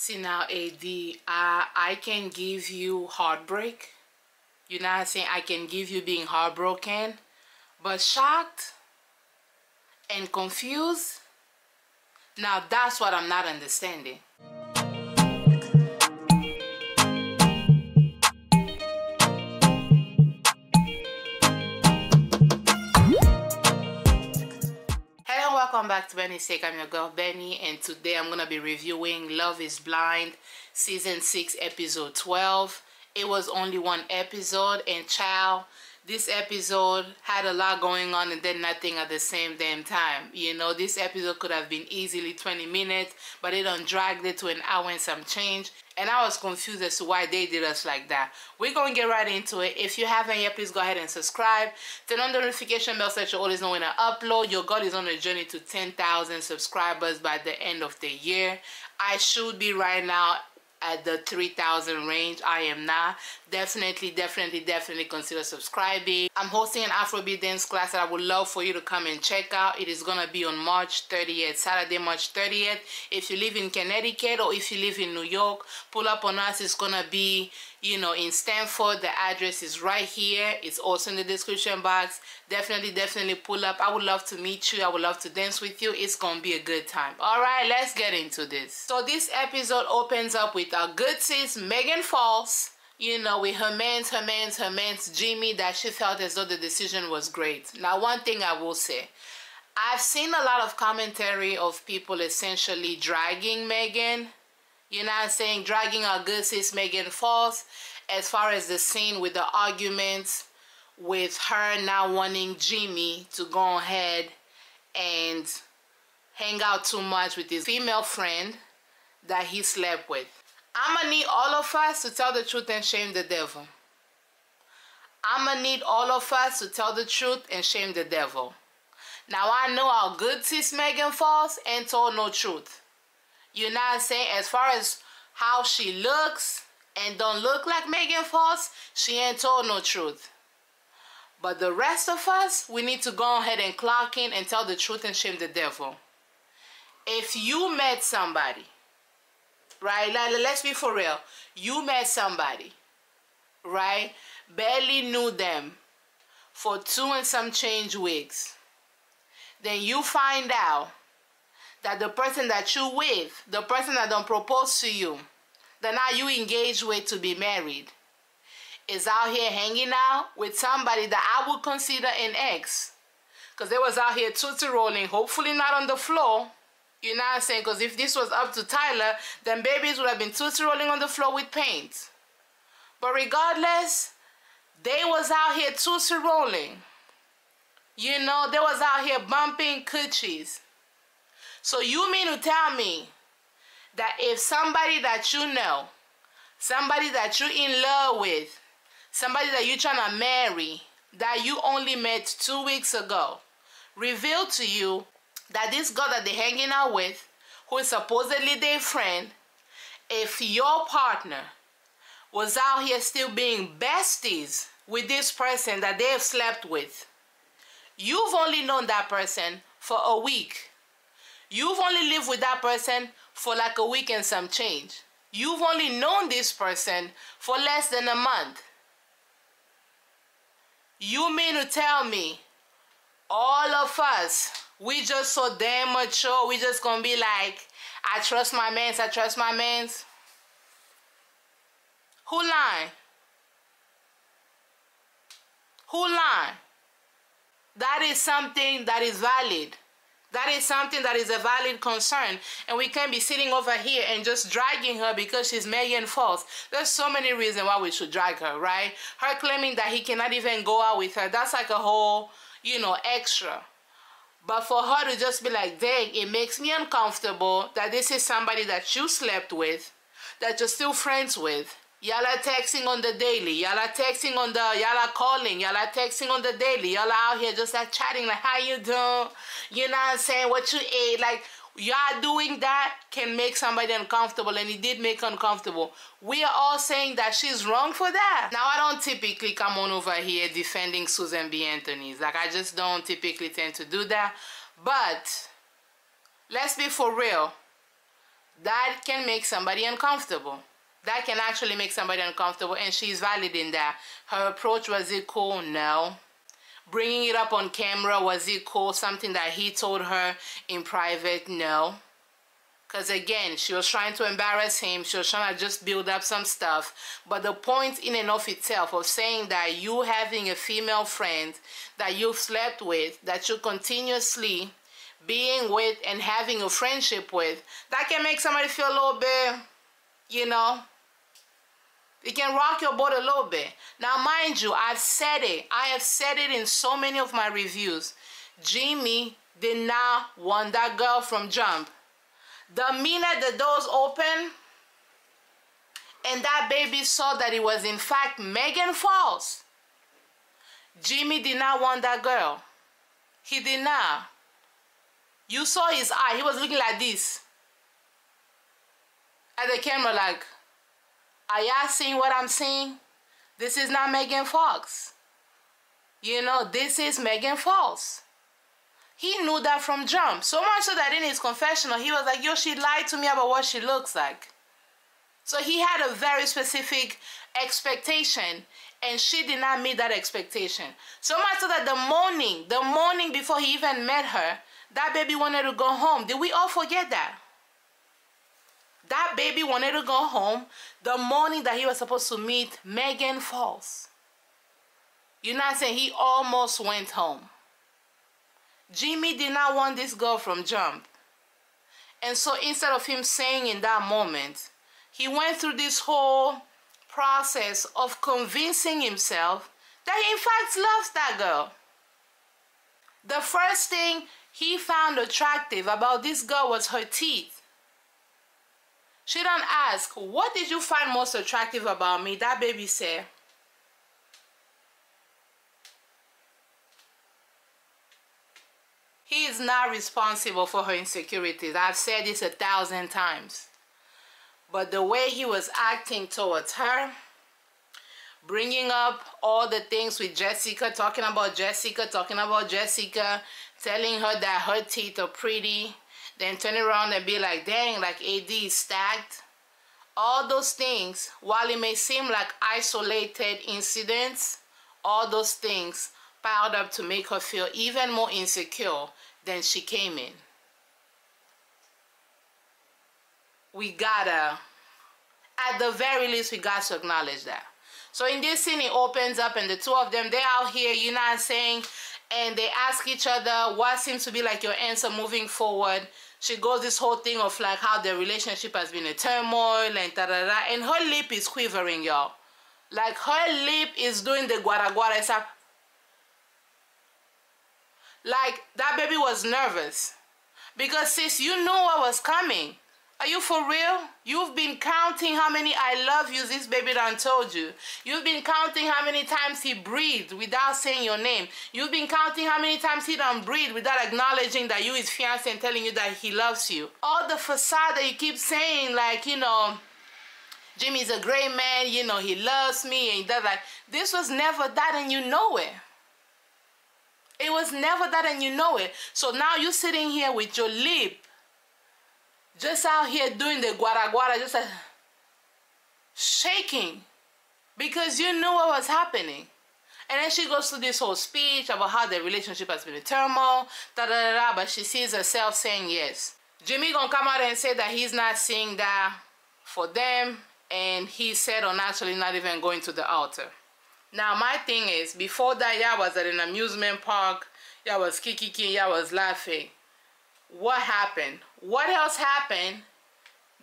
See now, AD, I can give you heartbreak. You know what I'm saying? I can give you being heartbroken, but shocked and confused, now that's what I'm not understanding. Hello, welcome back to Benny's Take. I'm your girl Benny, and today I'm gonna be reviewing Love is Blind season 6 episode 12. It was only one episode, and child, this episode had a lot going on and then nothing at the same damn time. You know, this episode could have been easily 20 minutes, but it done dragged it to an hour and some change. And I was confused as to why they did us like that. We're going to get right into it. If you haven't yet, please go ahead and subscribe. Turn on the notification bell so that you always know when I upload. Your girl is on a journey to 10,000 subscribers by the end of the year. I should be right now at the 3,000 range. I am not. Definitely consider subscribing. I'm hosting an Afrobeat dance class that I would love for you to come and check out. It is gonna be on March 30th, Saturday, March 30th. If you live in Connecticut or if you live in New York, pull up on us. It's gonna be, you know, in Stanford. The address is right here. It's also in the description box. Definitely pull up. I would love to meet you. I would love to dance with you. It's gonna be a good time. All right, let's get into this. So this episode opens up with our good sis Megan Fox, you know, with her man's Jimmy, that she felt as though the decision was great. Now, one thing I will say, I've seen a lot of commentary of people essentially dragging Megan, you know what I'm saying, dragging our good sis Megan Fox, as far as the scene with the arguments with her now wanting Jimmy to go ahead and hang out too much with his female friend that he slept with. I'm gonna need all of us to tell the truth and shame the devil. I'm gonna need all of us to tell the truth and shame the devil. Now, I know our good sis Megan Fox ain't told no truth. You know what I'm saying? As far as how she looks and don't look like Megan Fox, she ain't told no truth. But the rest of us, we need to go ahead and clock in and tell the truth and shame the devil. If you met somebody, right, let's be for real, you met somebody, right, barely knew them for 2 and some change weeks, then you find out that the person that you with, the person that don't propose to you, that now you engaged with to be married, is out here hanging out with somebody that I would consider an ex. Because they was out here tootsie rolling, hopefully not on the floor. You know what I'm saying? Because if this was up to Tyler, then babies would have been tootsie rolling on the floor with paint. But regardless, they was out here tootsie rolling. You know, they was out here bumping coochies. So you mean to tell me that if somebody that you know, somebody that you're in love with, somebody that you're trying to marry, that you only met 2 weeks ago, revealed to you that this girl that they're hanging out with, who is supposedly their friend, if your partner was out here still being besties with this person that they have slept with, you've only known that person for a week. You've only lived with that person for like a week and some change. You've only known this person for less than a month. You mean to tell me all of us, we just so damn mature, we just gonna be like, I trust my mans, I trust my mans? Who lying? Who lying? That is something that is valid. That is something that is a valid concern. And we can't be sitting over here and just dragging her because she's Megan Fox. There's so many reasons why we should drag her, right? Her claiming that he cannot even go out with her, that's like a whole, you know, extra. But for her to just be like, dang, it makes me uncomfortable that this is somebody that you slept with, that you're still friends with. Y'all are texting on the daily. Y'all are texting on the, y'all are calling. Y'all are texting on the daily. Y'all are out here just like chatting like, how you doing? You know what I'm saying? What you ate? Like, y'all doing that can make somebody uncomfortable, and it did make uncomfortable. We are all saying that she's wrong for that. Now, I don't typically come on over here defending Susan B. Anthony's. Like, I just don't typically tend to do that. But let's be for real. that can make somebody uncomfortable. That can actually make somebody uncomfortable, and she's valid in that. Her approach, was it cool? No. Bringing it up on camera, was it cool? Something that he told her in private? No. Because again, she was trying to embarrass him. She was trying to just build up some stuff. But the point in and of itself of saying that you having a female friend that you've slept with, that you continuously being with and having a friendship with, that can make somebody feel a little bit, you know, it can rock your boat a little bit. Now, mind you, I've said it. I have said it in so many of my reviews. Jimmy did not want that girl from jump. The minute the doors open and that baby saw that it was in fact Megan Fox, Jimmy did not want that girl. He did not. You saw his eye. He was looking like this at the camera like, are y'all seeing what I'm seeing? This is not Megan Fox. You know, this is Megan Fox. He knew that from jump. So much so that in his confessional, he was like, yo, she lied to me about what she looks like. So he had a very specific expectation, and she did not meet that expectation. So much so that the morning before he even met her, that baby wanted to go home. Did we all forget that? That baby wanted to go home the morning that he was supposed to meet Megan Fox. You're not saying he almost went home. Jimmy did not want this girl from jump. And so instead of him saying in that moment, he went through this whole process of convincing himself that he in fact loves that girl. The first thing he found attractive about this girl was her teeth. She don't ask, what did you find most attractive about me? That baby said, he is not responsible for her insecurities. I've said this 1,000 times. But the way he was acting towards her, bringing up all the things with Jessica, talking about Jessica, telling her that her teeth are pretty, then turn around and be like, dang, like AD is stacked. All those things, while it may seem like isolated incidents, all those things piled up to make her feel even more insecure than she came in. We gotta, at the very least, we got to acknowledge that. So in this scene, it opens up and the two of them, they're out here, you know what I'm saying? And they ask each other, what seems to be like your answer moving forward? She goes this whole thing of like how their relationship has been a turmoil and da-da-da. And her lip is quivering, y'all. Like her lip is doing the guara-guara. It's like that baby was nervous. Because sis, you knew what was coming. Are you for real? You've been counting how many I love yous this baby done told you. You've been counting how many times he breathed without saying your name. You've been counting how many times he done breathe without acknowledging that you his fiancé and telling you that he loves you. All the facade that you keep saying, like, you know, Jimmy's a great man, you know, he loves me and he does that. This was never that, and you know it. It was never that, and you know it. So now you're sitting here with your lip just out here doing the guara-guara, just like shaking because you knew what was happening. And then she goes through this whole speech about how their relationship has been a turmoil, da-da-da-da, but she sees herself saying yes. Jimmy gonna come out and say that he's not seeing that for them, and he said on actually not even going to the altar. Now my thing is, before that, y'all was at an amusement park, y'all was kiki, y'all was laughing. What happened? What else happened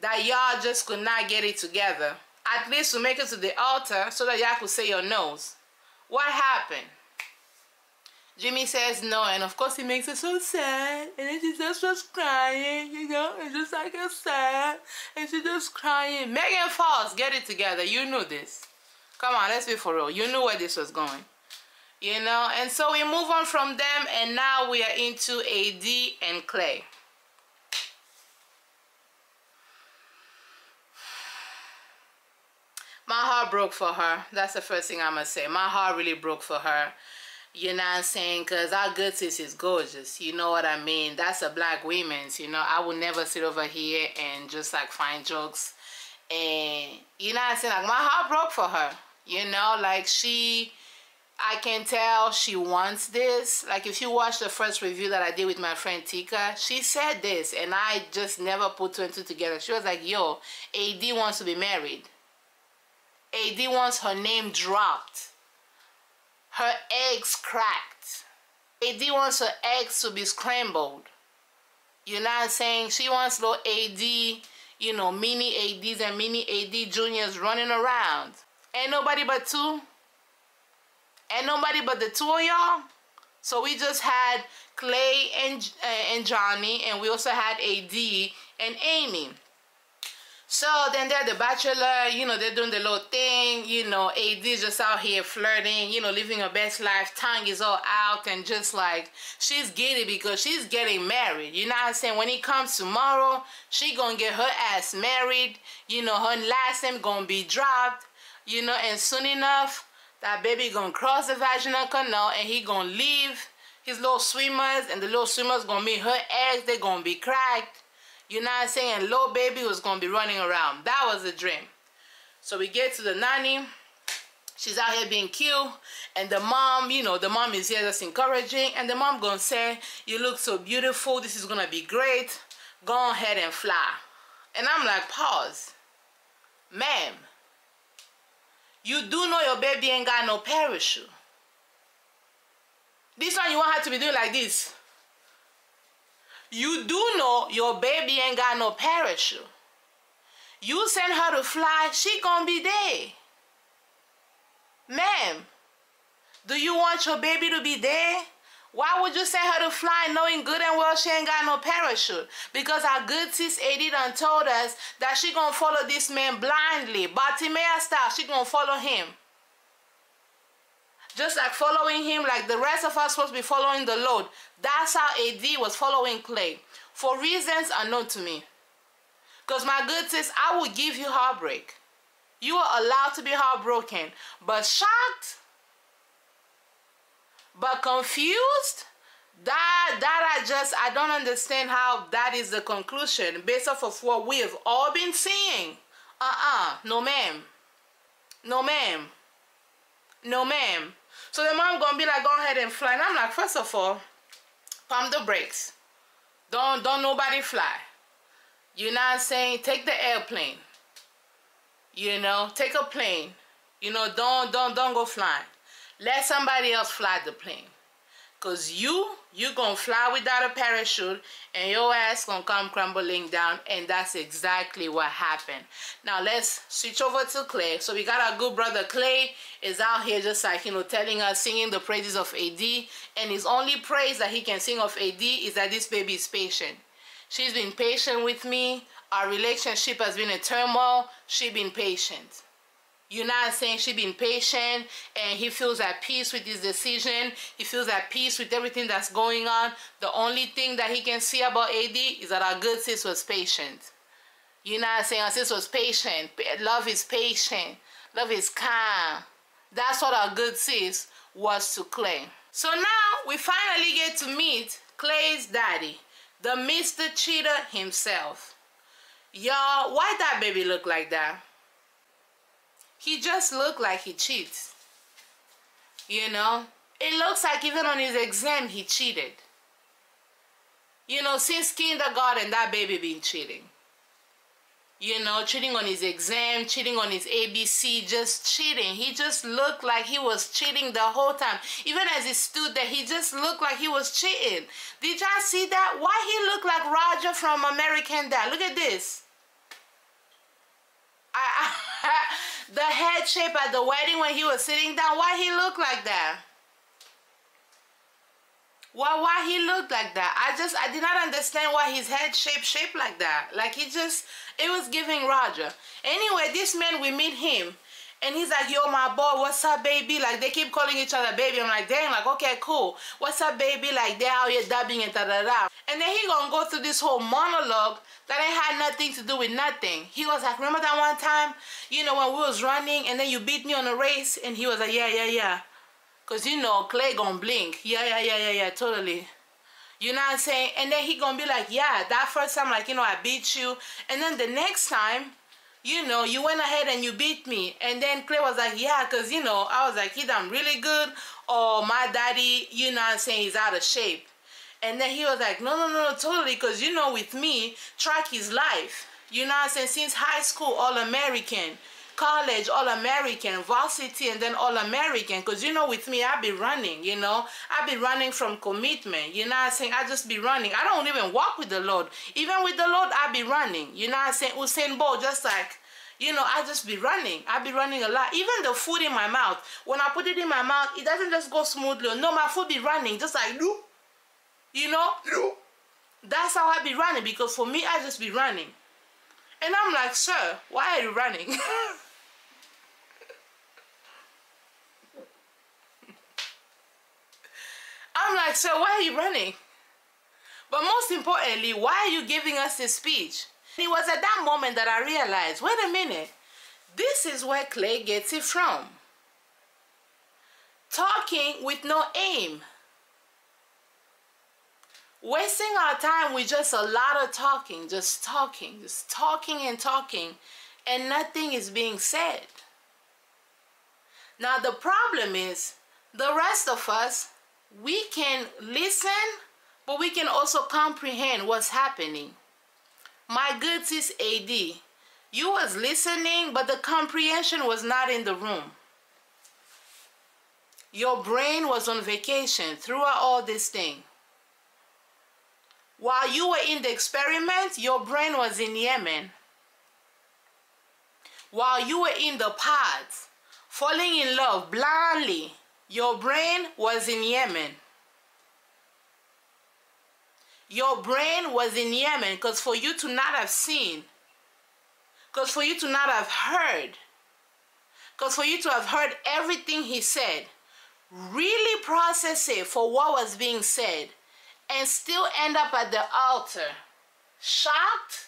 that y'all just could not get it together? At least to make it to the altar so that y'all could say your no's. What happened? Jimmy says no, and of course he makes it so sad. And then she just was crying, you know, it's just like a sad. And she's just crying. Megan Fox, get it together. You knew this. Come on, let's be for real. You knew where this was going. You know, and so we move on from them, and now we are into AD and Clay. My heart broke for her. That's the first thing I'm gonna say. My heart really broke for her. You know what I'm saying? Because our good sis is gorgeous. You know what I mean? That's a black women's. You know, I would never sit over here and just like find jokes. And you know what I'm saying? Like, my heart broke for her. You know, like I can tell she wants this. Like, if you watch the first review that I did with my friend Tika, she said this, and I just never put two and two together. She was like, yo, AD wants to be married. AD wants her name dropped. Her eggs cracked. AD wants her eggs to be scrambled. You know what I'm saying? She wants little AD, you know, mini ADs and mini AD juniors running around. Ain't nobody but two. Ain't nobody but the two of y'all. So we just had Clay and Johnny, and we also had AD and Amy. So then they're the Bachelor, you know, they're doing the little thing, you know, AD just out here flirting, you know, living her best life, tongue is all out, and just like, she's giddy because she's getting married. You know what I'm saying? When he comes tomorrow, she gonna get her ass married, you know, her last name gonna be dropped, you know, and soon enough, that baby gonna cross the vaginal canal and he gonna leave his little swimmers, and the little swimmers gonna be her eggs, they gonna be cracked. You know what I'm saying? And little baby was gonna be running around. That was a dream. So we get to the nanny. She's out here being cute, and the mom, you know, the mom is here just encouraging, and the mom gonna say, you look so beautiful, this is gonna be great, go ahead and fly. And I'm like, pause. Ma'am, you do know your baby ain't got no parachute. This one you want her to be doing like this. You do know your baby ain't got no parachute. You send her to fly, she gonna be there. Ma'am, do you want your baby to be there? Why would you send her to fly knowing good and well she ain't got no parachute? Because our good sis AD done told us that she gonna follow this man blindly. Bartimaeus style, she gonna follow him. Just like following him, like the rest of us supposed to be following the Lord. That's how AD was following Clay. For reasons unknown to me. Because my good sis, I will give you heartbreak. You are allowed to be heartbroken. But shocked? But confused? I don't understand how that is the conclusion based off of what we have all been seeing. No ma'am. No ma'am. No ma'am. So the mom gonna be like, go ahead and fly. And I'm like, first of all, pump the brakes. Don't nobody fly. You know what I'm saying? Take the airplane. You know, take a plane. You know, don't go flying. Let somebody else fly the plane. Cause you gonna fly without a parachute and your ass gonna come crumbling down, and that's exactly what happened. Now let's switch over to Clay. So we got our good brother Clay is out here just like, you know, telling us, singing the praises of AD, and his only praise that he can sing of AD is that this baby is patient. She's been patient with me. Our relationship has been in turmoil. She's been patient. You know what I'm saying? She been patient, and he feels at peace with his decision. He feels at peace with everything that's going on. The only thing that he can see about AD is that our good sis was patient. You know what I'm saying? Our sis was patient. Love is patient. Love is calm. That's what our good sis was to Clay. So now we finally get to meet Clay's daddy, the Mr. Cheater himself. Y'all, why that baby look like that? He just looked like he cheats. You know? It looks like even on his exam he cheated. You know, since kindergarten that baby been cheating. You know, cheating on his exam, cheating on his ABC, just cheating. He just looked like he was cheating the whole time. Even as he stood there, he just looked like he was cheating. Did y'all see that? Why he looked like Roger from American Dad? Look at this. The head shape at the wedding when he was sitting down, why he looked like that? Why he looked like that? I did not understand why his head shaped like that. Like he just, it was giving Roger. Anyway, this man, we meet him, and he's like, yo, my boy, what's up, baby? Like, they keep calling each other baby. I'm like, dang, like, okay, cool. What's up, baby? Like, they're out here dubbing and da-da-da. And then he gonna go through this whole monologue that ain't had nothing to do with nothing. He was like, remember that one time, you know, when we was running and then you beat me on a race? And he was like, yeah. Because, you know, Clay gonna blink. Yeah, totally. You know what I'm saying? And then he gonna be like, yeah, that first time, like, you know, I beat you. And then the next time, you know, you went ahead and you beat me. And then Clay was like, yeah, because, you know, I was like, either I'm really good or my daddy, you know what I'm saying, he's out of shape. And then he was like, no, totally, because, you know, with me, track is life. You know what I'm saying? Since high school, All-American. College, All-American, varsity, and then All-American. Because, you know, with me, I be running, you know. I be running from commitment. You know what I'm saying? I just be running. I don't even walk with the Lord. Even with the Lord, I be running. You know what I'm saying? Usain Bolt, just like, you know, I just be running. I be running a lot. Even the food in my mouth, when I put it in my mouth, it doesn't just go smoothly. No, my food be running, just like, you know? That's how I be running, because for me, I just be running. And I'm like, sir, why are you running? I'm like, sir, why are you running? But most importantly, why are you giving us this speech? And it was at that moment that I realized, wait a minute, this is where Clay gets it from. Talking with no aim. Wasting our time with just a lot of talking, just talking and talking, and nothing is being said. Now the problem is, the rest of us, we can listen, but we can also comprehend what's happening. My good sis AD, you was listening, but the comprehension was not in the room. Your brain was on vacation throughout all this thing. While you were in the experiment, your brain was in Yemen. While you were in the pods, falling in love blindly, your brain was in Yemen. Your brain was in Yemen, because for you to not have seen, because for you to not have heard, because for you to have heard everything he said, really process it for what was being said, and still end up at the altar shocked,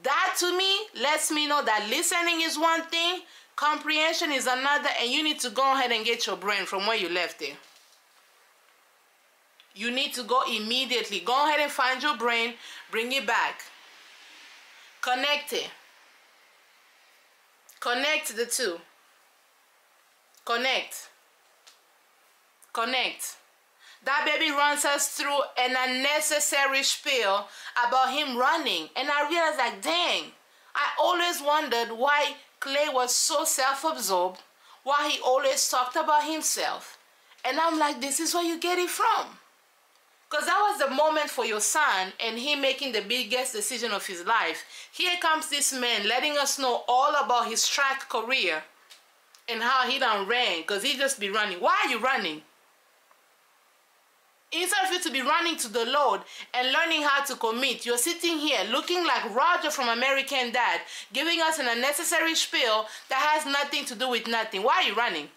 that to me lets me know that listening is one thing, comprehension is another, and you need to go ahead and get your brain from where you left it. You need to go immediately. Go ahead and find your brain, bring it back. Connect it. Connect the two. Connect. Connect. That baby runs us through an unnecessary spiel about him running. And I realized, like, dang, I always wondered why Clay was so self-absorbed, why he always talked about himself. And I'm like, this is where you get it from. Because that was the moment for your son and him making the biggest decision of his life. Here comes this man letting us know all about his track career and how he done ran, because he just be running. Why are you running? Instead of you to be running to the Lord and learning how to commit, you're sitting here looking like Roger from American Dad, giving us an unnecessary spiel that has nothing to do with nothing. Why are you running?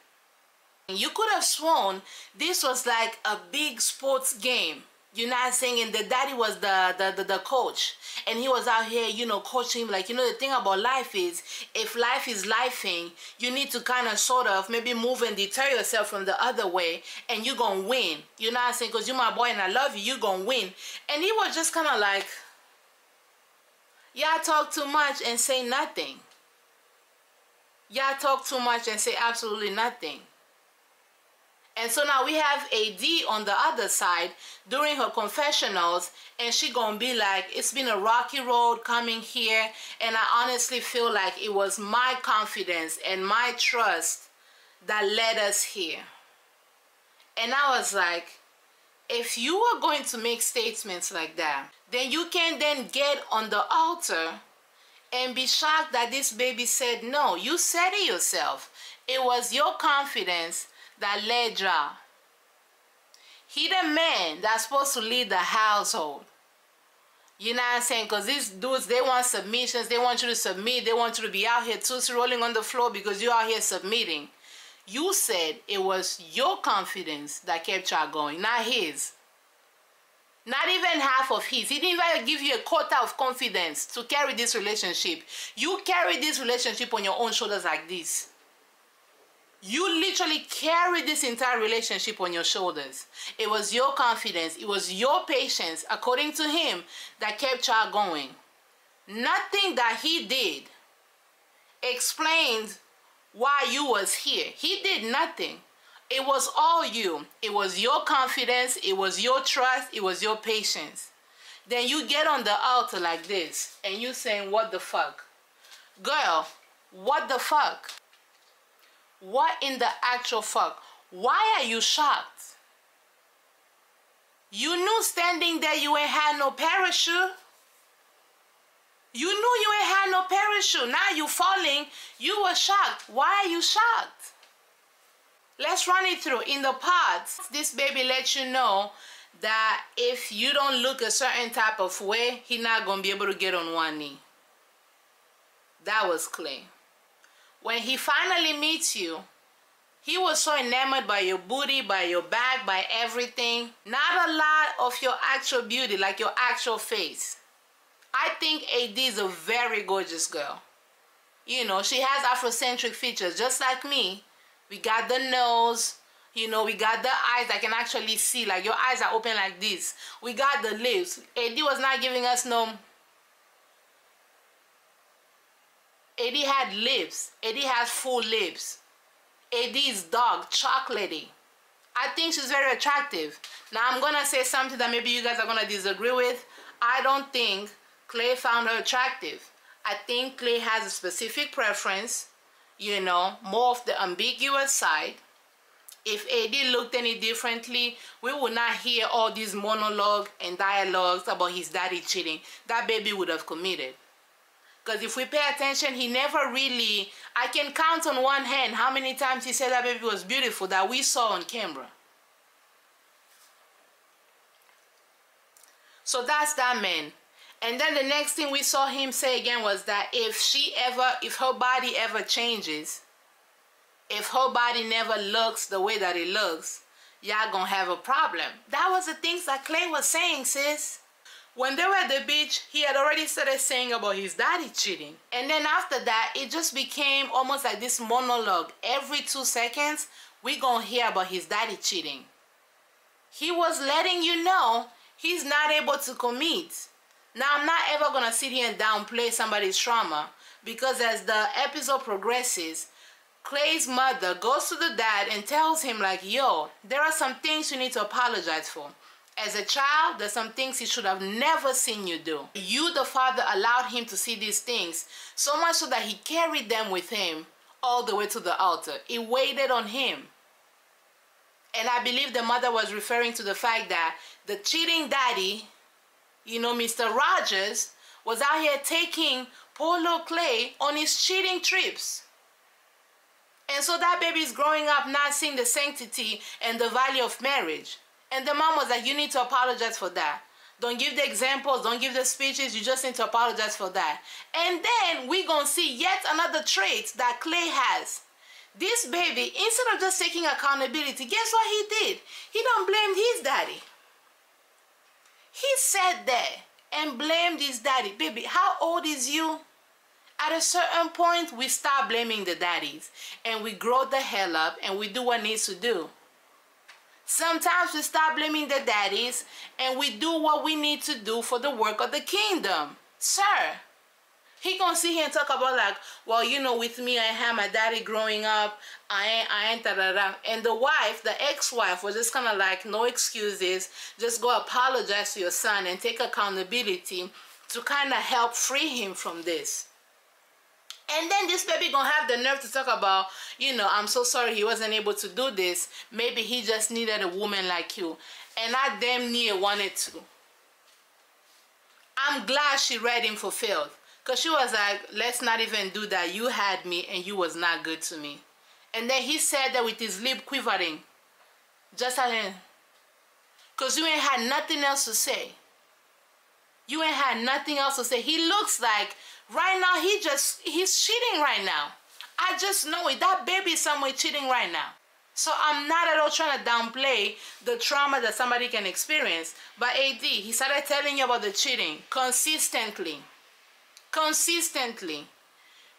You could have sworn this was like a big sports game. You know what I'm saying? And the daddy was the coach. And he was out here, you know, coaching him. Like, you know, the thing about life is, if life is lifing, you need to kind of sort of maybe move and deter yourself from the other way. And you're going to win. You know what I'm saying? Because you're my boy and I love you. You're going to win. And he was just kind of like, y'all talk too much and say nothing. Y'all talk too much and say absolutely nothing. And so now we have AD on the other side during her confessionals, and she gonna be like, it's been a rocky road coming here, and I honestly feel like it was my confidence and my trust that led us here. And I was like, if you are going to make statements like that, then you can then get on the altar and be shocked that this baby said no. You said it yourself. It was your confidence that led y'all. He the man that's supposed to lead the household. You know what I'm saying? Because these dudes, they want submissions. They want you to submit. They want you to be out here tootsie rolling on the floor because you're out here submitting. You said it was your confidence that kept y'all going, not his. Not even half of his. He didn't even give you a quota of confidence to carry this relationship. You carry this relationship on your own shoulders like this. You literally carried this entire relationship on your shoulders. It was your confidence, it was your patience, according to him, that kept y'all going. Nothing that he did explained why you was here. He did nothing. It was all you. It was your confidence, it was your trust, it was your patience. Then you get on the altar like this and you saying, what the fuck? Girl, what the fuck? What in the actual fuck? Why are you shocked? You knew standing there you ain't had no parachute. You knew you ain't had no parachute. Now you falling. You were shocked. Why are you shocked? Let's run it through. In the parts, this baby lets you know that if you don't look a certain type of way, he's not going to be able to get on one knee. That was Clay. When he finally meets you, he was so enamored by your booty, by your back, by everything. Not a lot of your actual beauty, like your actual face. I think AD is a very gorgeous girl. You know, she has Afrocentric features, just like me. We got the nose, you know, we got the eyes that can actually see, like your eyes are open like this. We got the lips. AD was not giving us no... AD had lips. AD has full lips. AD is dark, chocolatey. I think she's very attractive. Now I'm gonna say something that maybe you guys are gonna disagree with. I don't think Clay found her attractive. I think Clay has a specific preference, you know, more of the ambiguous side. If AD looked any differently, we would not hear all these monologues and dialogues about his daddy cheating. That baby would have committed. Because if we pay attention, he never really... I can count on one hand how many times he said that baby was beautiful that we saw on camera. So that's that man. And then the next thing we saw him say again was that if her body ever changes, if her body never looks the way that it looks, y'all gonna have a problem. That was the things that Clay was saying, sis. When they were at the beach, he had already started saying about his daddy cheating. And then after that, it just became almost like this monologue. Every 2 seconds, we gonna hear about his daddy cheating. He was letting you know he's not able to commit. Now, I'm not ever gonna sit here and downplay somebody's trauma, because as the episode progresses, Clay's mother goes to the dad and tells him like, yo, there are some things you need to apologize for. As a child, there's some things he should have never seen you do. You, the father, allowed him to see these things, so much so that he carried them with him all the way to the altar. It waited on him. And I believe the mother was referring to the fact that the cheating daddy, you know, Mr. Rogers, was out here taking poor little Clay on his cheating trips. And so that baby is growing up not seeing the sanctity and the value of marriage. And the mom was like, you need to apologize for that. Don't give the examples, don't give the speeches, you just need to apologize for that. And then we're going to see yet another trait that Clay has. This baby, instead of just taking accountability, guess what he did? He don't blame his daddy. He sat there and blamed his daddy. Baby, how old is you? At a certain point, we start blaming the daddies. And we grow the hell up and we do what needs to do. Sometimes we start blaming the daddies and we do what we need to do for the work of the kingdom. Sir, he gonna sit here and talk about like, well, you know, with me, I had my daddy growing up, I ain't da-da-da. And the wife, the ex-wife, was just kind of like, no excuses, just go apologize to your son and take accountability to kind of help free him from this. And then this baby gonna have the nerve to talk about, you know, I'm so sorry he wasn't able to do this. Maybe he just needed a woman like you. And I damn near wanted to. I'm glad she read him fulfilled. Because she was like, let's not even do that. You had me and you was not good to me. And then he said that with his lip quivering. Just at him. Because you ain't had nothing else to say. You ain't had nothing else to say. He looks like... right now, he's cheating right now. I just know it. That baby is somewhere cheating right now. So I'm not at all trying to downplay the trauma that somebody can experience. But AD, he started telling you about the cheating consistently. Consistently.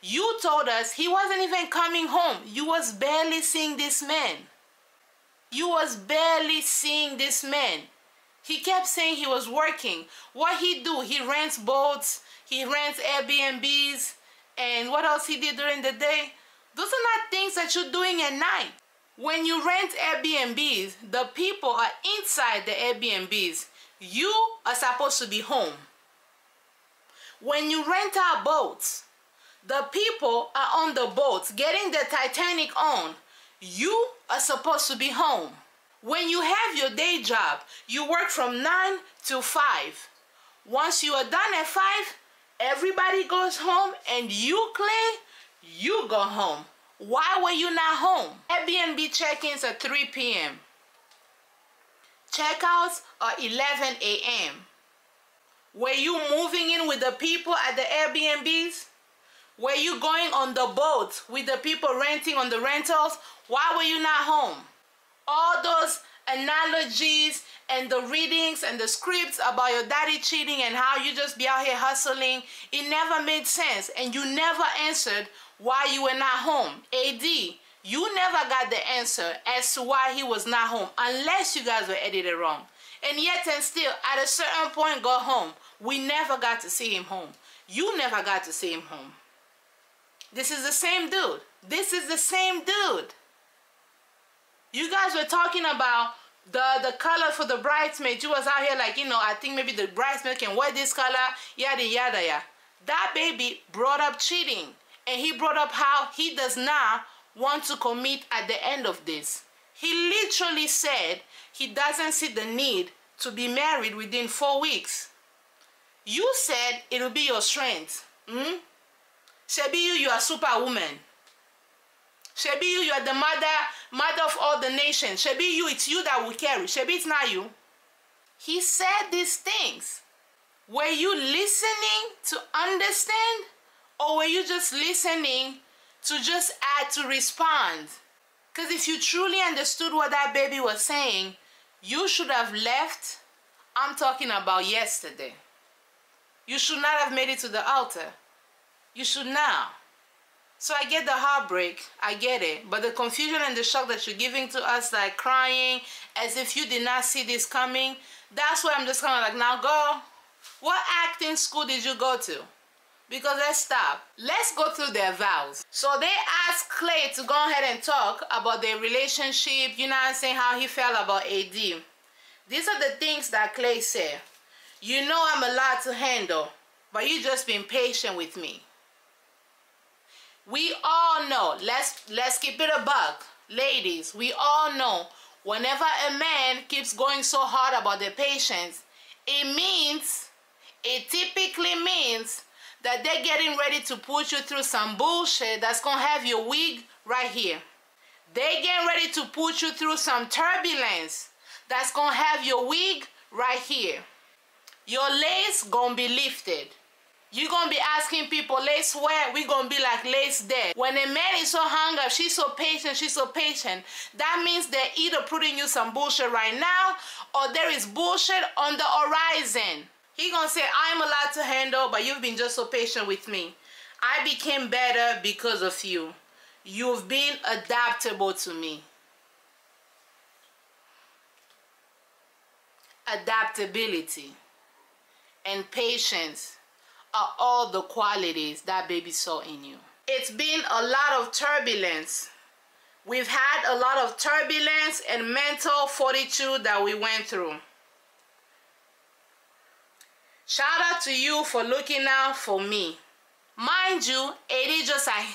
You told us he wasn't even coming home. You was barely seeing this man. You was barely seeing this man. He kept saying he was working. What he do? He rents boats, he rents Airbnbs, and what else he did during the day? Those are not things that you're doing at night. When you rent Airbnbs, the people are inside the Airbnbs. You are supposed to be home. When you rent out boats, the people are on the boats getting the Titanic on. You are supposed to be home. When you have your day job, you work from 9 to 5. Once you are done at 5, everybody goes home and you, Clay, you go home. Why were you not home? Airbnb check-ins are 3 p.m. Checkouts are 11 a.m. Were you moving in with the people at the Airbnbs? Were you going on the boat with the people renting on the rentals? Why were you not home? All those analogies and the readings and the scripts about your daddy cheating and how you just be out here hustling, it never made sense, and you never answered why you were not home. AD, you never got the answer as to why he was not home, unless you guys were edited wrong. And yet and still, at a certain point, go home. We never got to see him home. You never got to see him home. This is the same dude. This is the same dude. You guys were talking about the color for the bridesmaid. You was out here like, you know, I think maybe the bridesmaid can wear this color, yada, yada, yada. That baby brought up cheating. And he brought up how he does not want to commit at the end of this. He literally said he doesn't see the need to be married within 4 weeks. You said it'll be your strength. Shebi, you are superwoman. Shebi, you are the mother of all the nations. Shebi, it's you that will carry. Shebi, it's not you. He said these things. Were you listening to understand? Or were you just listening to just add to respond? Because if you truly understood what that baby was saying, you should have left. I'm talking about yesterday. You should not have made it to the altar. You should now. So I get the heartbreak, I get it. But the confusion and the shock that you're giving to us, like crying as if you did not see this coming, that's why I'm just kind of like, now girl, what acting school did you go to? Because let's stop. Let's go through their vows. So they asked Clay to go ahead and talk about their relationship, you know what I'm saying, how he felt about AD. These are the things that Clay said. You know I'm a lot to handle, but you just been patient with me. We all know, let's keep it a buck. Ladies, we all know whenever a man keeps going so hard about their patience, it typically means that they're getting ready to put you through some bullshit that's gonna have your wig right here. They're getting ready to put you through some turbulence that's gonna have your wig right here. Your lace gonna be lifted. You're gonna be asking people, lace where? We gonna be like, lace there. When a man is so hung up, she's so patient, that means they're either putting you some bullshit right now, or there is bullshit on the horizon. He gonna say, I'm a lot to handle, but you've been just so patient with me. I became better because of you. You've been adaptable to me. Adaptability and patience are all the qualities that baby saw in you. It's been a lot of turbulence. We've had a lot of turbulence and mental fortitude that we went through. Shout out to you for looking out for me. Mind you, it is just like...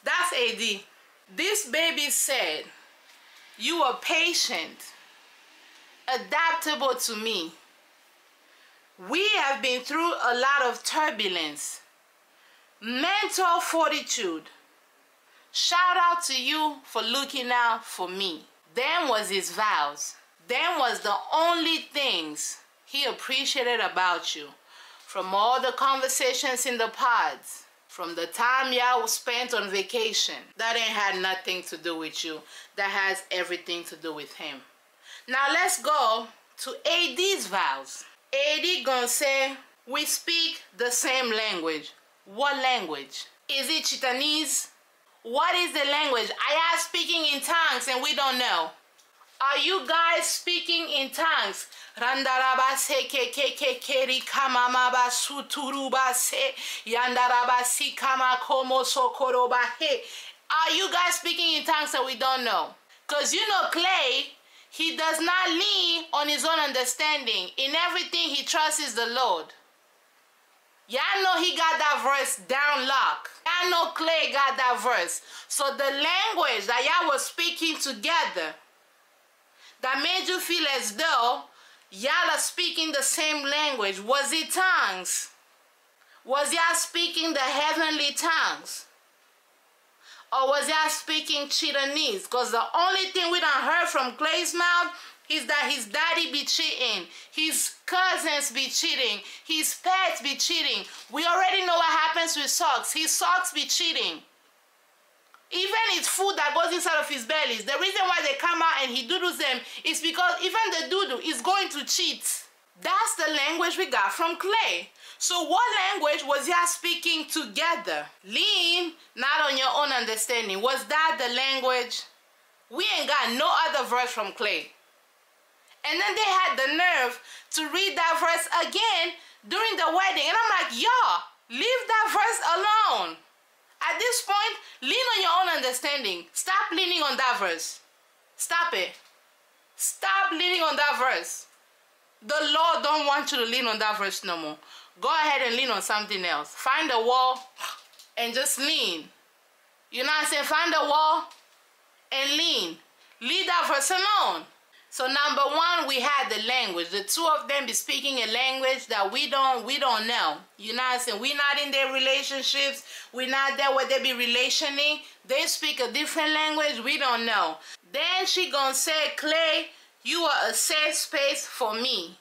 That's AD. This baby said, you are patient, adaptable to me. We have been through a lot of turbulence, mental fortitude. Shout out to you for looking out for me. Them was his vows. Them was the only things he appreciated about you. From all the conversations in the pods, From the time y'all spent on vacation, that ain't had nothing to do with you. That has everything to do with him. Now let's go to AD's vows. AD gonna say, we speak the same language. What language? Is it Chitanese? What is the language? I am speaking in tongues and we don't know. Are you guys speaking in tongues? Randarabase kekekekeri kamamaba suturubase yandarabasi kamakomo sokorobahe. Are you guys speaking in tongues that we don't know? Because you know Clay, he does not lean on his own understanding. In everything he trusts the Lord. Y'all know he got that verse down lock. Y'all know Clay got that verse. So the language that y'all was speaking together that made you feel as though y'all are speaking the same language, was it tongues? Was y'all speaking the heavenly tongues? Or was y'all speaking Chitanese? Because the only thing we done heard from Clay's mouth is that his daddy be cheating, his cousins be cheating, his pets be cheating. We already know what happens with socks. His socks be cheating. Even his food that goes inside of his bellies, the reason why they come out and he doodles them is because even the doodle is going to cheat. That's the language we got from Clay. So what language was y'all speaking together? Lean not on your own understanding. Was that the language? We ain't got no other verse from Clay. And then they had the nerve to read that verse again during the wedding. And I'm like, y'all, leave that verse alone. At this point, lean on your own understanding. Stop leaning on that verse. Stop it. Stop leaning on that verse. The Lord don't want you to lean on that verse no more. Go ahead and lean on something else. Find a wall and just lean. You know what I'm saying? Find a wall and lean. Leave that verse alone. So number one, we had the language. The two of them be speaking a language that we don't know. You know what I'm saying? We're not in their relationships. We're not there where they be relationing. They speak a different language. We don't know. Then she gonna say, Clay, you are a safe space for me.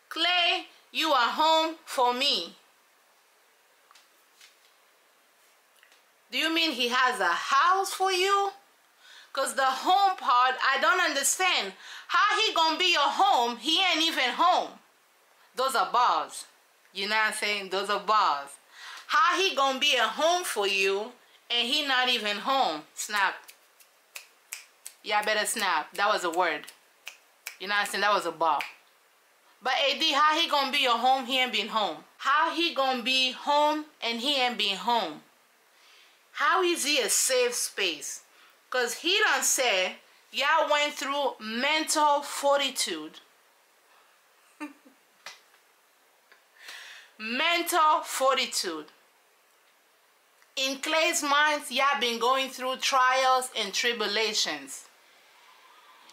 Clay, you are home for me. Do you mean he has a house for you? Because the home part, I don't understand. How he gonna be your home? He ain't even home. Those are bars. You know what I'm saying? Those are bars. How he gonna be a home for you and he not even home? Snap. Yeah, better snap. That was a word. You know what I'm saying? That was a bar. But AD, how he gonna be your home? He ain't been home. How he gonna be home and he ain't been home? How is he a safe space? Because he done said, y'all went through mental fortitude. Mental fortitude. In Clay's mind, y'all been going through trials and tribulations.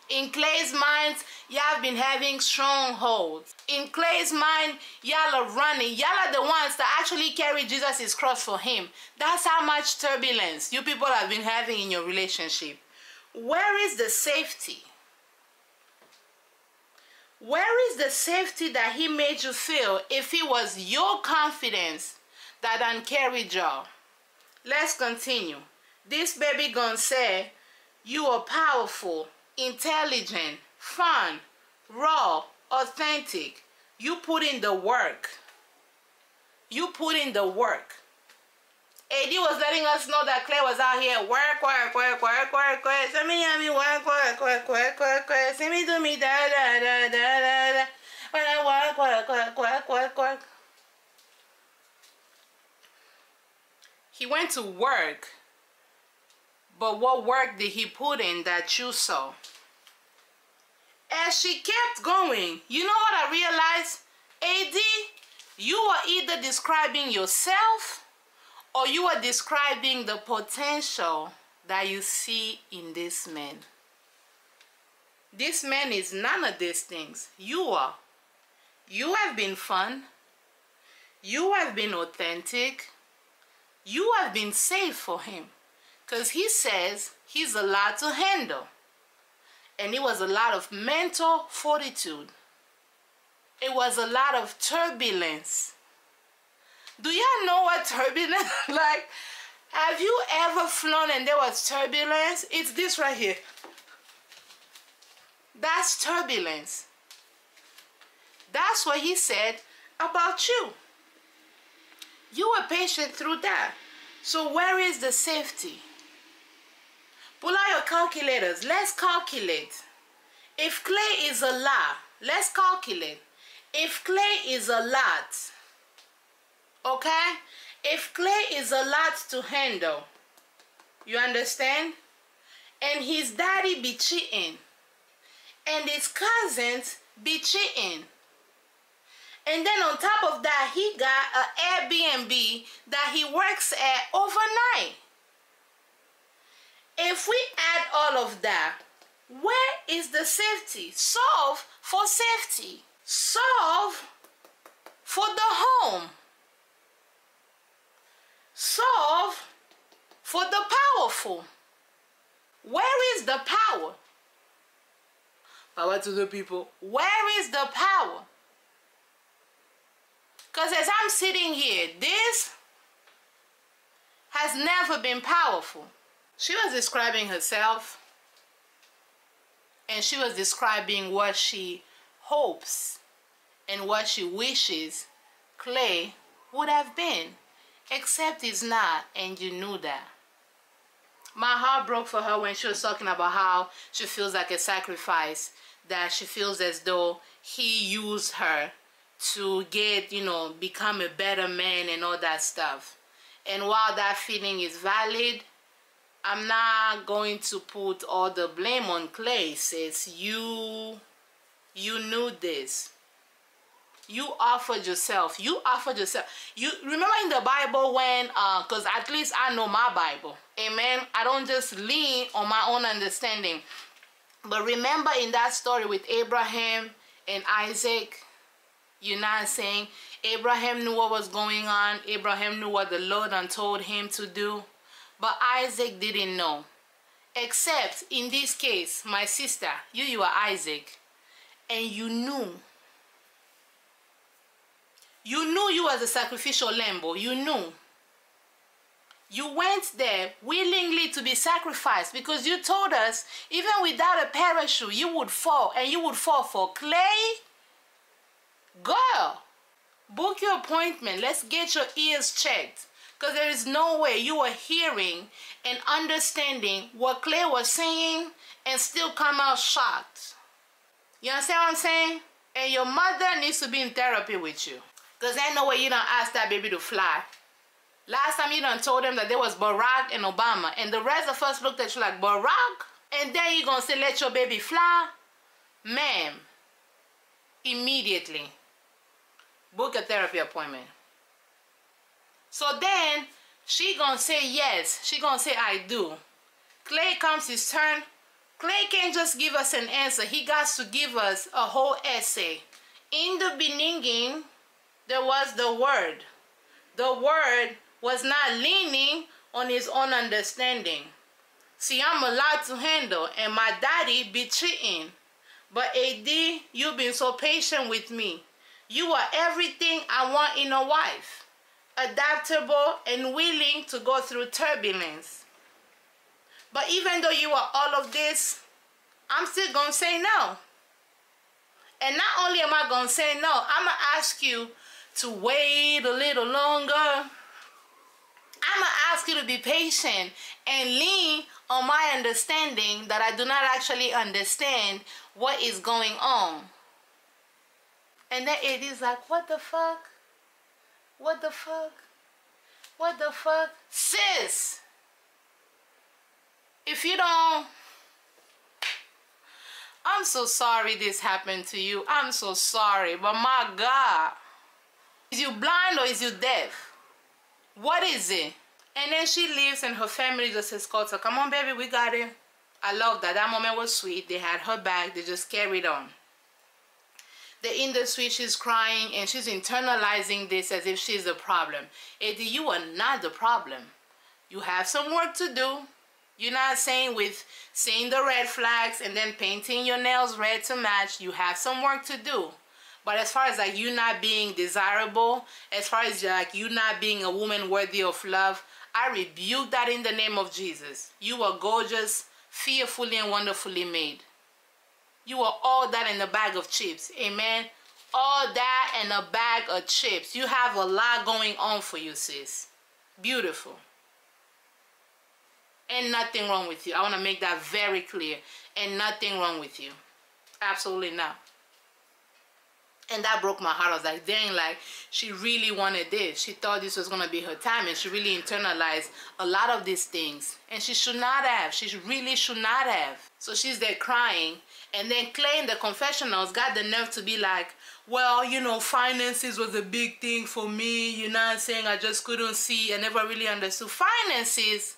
In Clay's mind, y'all been having strongholds. In Clay's mind, y'all are running. Y'all are the ones that actually carry Jesus' cross for him. That's how much turbulence you people have been having in your relationship. Where is the safety? Where is the safety that he made you feel if it was your confidence that done carried y'all? Let's continue. This baby gonna say, you are powerful, intelligent, fun, raw, authentic. You put in the work. You put in the work. AD was letting us know that Clay was out here work. Send me work. Send me do me da. When I work. He went to work. But what work did he put in that you saw? As she kept going, you know what I realized? AD, you are either describing yourself or you are describing the potential that you see in this man. This man is none of these things. You are. You have been fun. You have been authentic. You have been safe for him. Because he says he's a lot to handle. And it was a lot of mental fortitude. It was a lot of turbulence. Do y'all know what turbulence like? Have you ever flown and there was turbulence? It's this right here. That's turbulence. That's what he said about you. You were patient through that. So where is the safety? Pull out your calculators. Let's calculate. If clay is a lot, let's calculate. If clay is a lot, okay? If clay is a lot to handle, you understand? And his daddy be cheating, and his cousins be cheating. And then on top of that, he got an Airbnb that he works at overnight. If we add all of that, where is the safety? Solve for safety. Solve for the home. Solve for the powerful. Where is the power? Power to the people. Where is the power? Because as I'm sitting here, this has never been powerful. She was describing herself, and she was describing what she hopes and what she wishes Clay would have been, except it's not, and you knew that. My heart broke for her when she was talking about how she feels like a sacrifice, that she feels as though he used her to get, you know, become a better man and all that stuff. And while that feeling is valid, I'm not going to put all the blame on Clay. Sis, you knew this. You offered yourself. You offered yourself. You remember in the Bible when, because at least I know my Bible. Amen. I don't just lean on my own understanding. But remember in that story with Abraham and Isaac, you know what I'm saying? Abraham knew what was going on. Abraham knew what the Lord had told him to do. But Isaac didn't know. Except in this case, my sister, you are Isaac. And you knew. You knew you was a sacrificial lamb. You knew. You went there willingly to be sacrificed because you told us even without a parachute you would fall, and you would fall for Clay. Girl, book your appointment. Let's get your ears checked, because there is no way you are hearing and understanding what Clay was saying and still come out shocked. You understand what I'm saying? And your mother needs to be in therapy with you, because ain't no way you don't ask that baby to fly. Last time you done told them that there was Barack and Obama, and the rest of us looked at you like, Barack? And then you gonna say, let your baby fly? Ma'am, immediately book a therapy appointment. So then she gonna say yes. She gonna say I do. Clay comes his turn. Clay can't just give us an answer. He got to give us a whole essay. In the beginning, there was the Word. The Word was not leaning on his own understanding. See, I'm a lot to handle, and my daddy be cheating. But AD, you've been so patient with me. You are everything I want in a wife. Adaptable and willing to go through turbulence. But even though you are all of this, I'm still going to say no. And not only am I going to say no, I'm going to ask you to wait a little longer. I'm going to ask you to be patient and lean on my understanding that I do not actually understand what is going on. And then it is like, what the fuck? What the fuck? What the fuck? Sis, if you don't... I'm so sorry this happened to you. I'm so sorry. But my God. Is you blind or is you deaf? What is it? And then she leaves and her family just escorts her. Come on, baby, we got it. I love that. That moment was sweet. They had her back. They just carried on. They're in the suite. She's crying and she's internalizing this as if she's the problem. Eddie, you are not the problem. You have some work to do. You're not saying with seeing the red flags and then painting your nails red to match. You have some work to do. But as far as like you not being desirable, as far as like you not being a woman worthy of love, I rebuke that in the name of Jesus. You are gorgeous, fearfully and wonderfully made. You are all that in a bag of chips. Amen. All that in a bag of chips. You have a lot going on for you, sis. Beautiful. And nothing wrong with you. I want to make that very clear. And nothing wrong with you. Absolutely not. And that broke my heart. I was like, dang, like, she really wanted this. She thought this was going to be her time. And she really internalized a lot of these things. And she should not have. She really should not have. So she's there crying. And then Clay in the confessionals got the nerve to be like, well, you know, finances was a big thing for me. You know what I'm saying? I just couldn't see. I never really understood finances.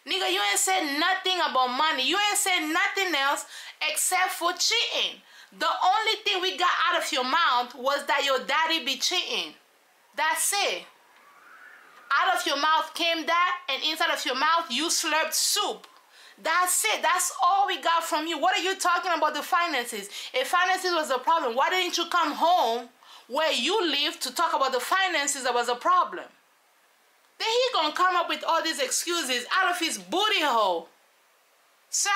Nigga, you ain't said nothing about money. You ain't said nothing else except for cheating. The only thing we got out of your mouth was that your daddy be cheating. That's it. Out of your mouth came that, and inside of your mouth you slurped soup. That's it. That's all we got from you. What are you talking about the finances? If finances was a problem, why didn't you come home where you live to talk about the finances that was a problem? Then he gonna come up with all these excuses out of his booty hole. Sir,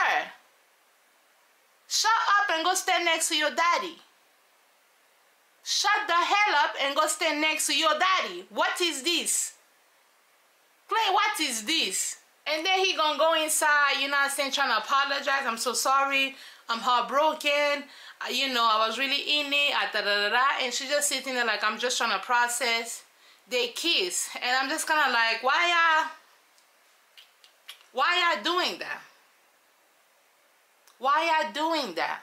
shut up and go stand next to your daddy. Shut the hell up and go stand next to your daddy. What is this? Clay, what is this? And then he gonna go inside, you know what I'm saying, trying to apologize. I'm so sorry. I'm heartbroken. You know, I was really in it. And she's just sitting there like, I'm just trying to process. They kiss. And I'm just kind of like, why y'all doing that? Why y'all doing that?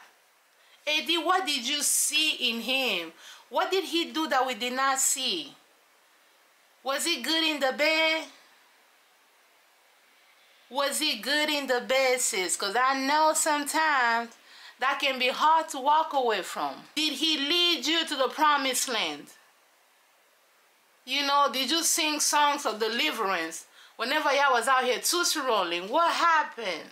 Eddie, what did you see in him? What did he do that we did not see? Was he good in the bed? Was he good in the bed, sis? Because I know sometimes that can be hard to walk away from. Did he lead you to the promised land? You know, did you sing songs of deliverance whenever y'all was out here tootsie rolling? What happened?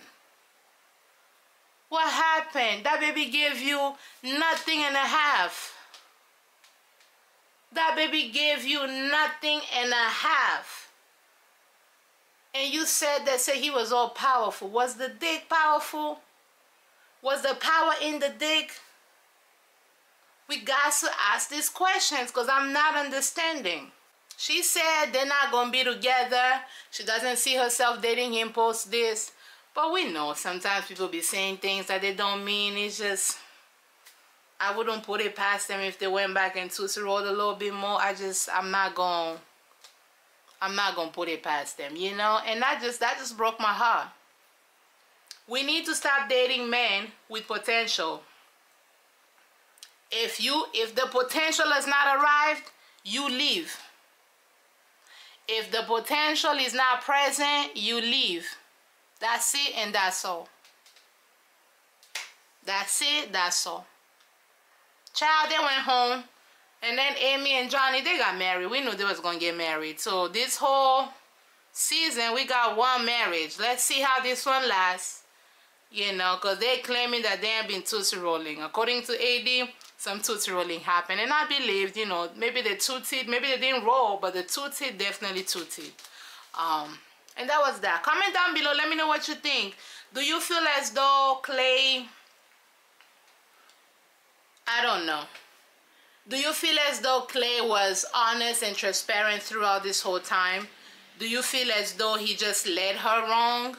What happened? That baby gave you nothing and a half. That baby gave you nothing and a half. And you said he was all powerful. Was the dick powerful? Was the power in the dick? We got to ask these questions because I'm not understanding. She said they're not going to be together. She doesn't see herself dating him post this. But we know sometimes people be saying things that they don't mean. It's just, I wouldn't put it past them if they went back and tootsie rolled a little bit more. I'm not going to put it past them, you know? And that just broke my heart. We need to stop dating men with potential. If the potential has not arrived, you leave. If the potential is not present, you leave. That's it and that's all. That's it, that's all. Child, they went home. And then Amy and Johnny, they got married. We knew they was going to get married. So this whole season, we got one marriage. Let's see how this one lasts. You know, because they're claiming that they have been tootsie rolling. According to AD, some tootsie rolling happened. And I believed, you know, maybe they tooted, maybe they didn't roll, but the tooted definitely tooted. And that was that. Comment down below. Let me know what you think. Do you feel as though Clay... I don't know. Do you feel as though Clay was honest and transparent throughout this whole time? Do you feel as though he just led her wrong?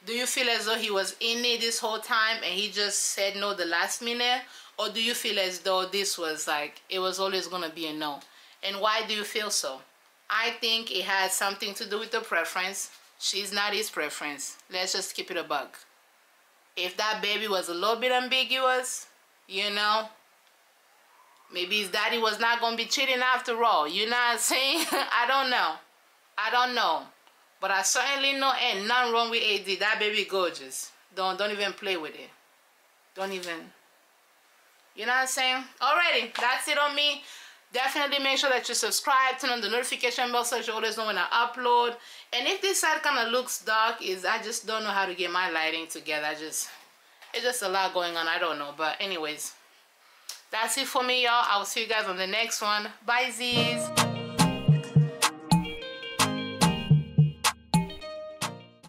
Do you feel as though he was in it this whole time and he just said no the last minute? Or do you feel as though this was like, it was always going to be a no? And why do you feel so? I think it has something to do with the preference. She's not his preference. Let's just keep it a buck. If that baby was a little bit ambiguous, you know, maybe his daddy was not going to be cheating after all. You know what I'm saying? I don't know. I don't know. But I certainly know ain't nothing wrong with AD. That baby gorgeous. Don't even play with it. Don't even. You know what I'm saying? Alrighty. That's it on me. Definitely make sure that you subscribe. Turn on the notification bell so that you always know when I upload. And if this side kind of looks dark, I just don't know how to get my lighting together. It's just a lot going on. I don't know. But anyways. That's it for me, y'all. I will see you guys on the next one. Bye, Z's.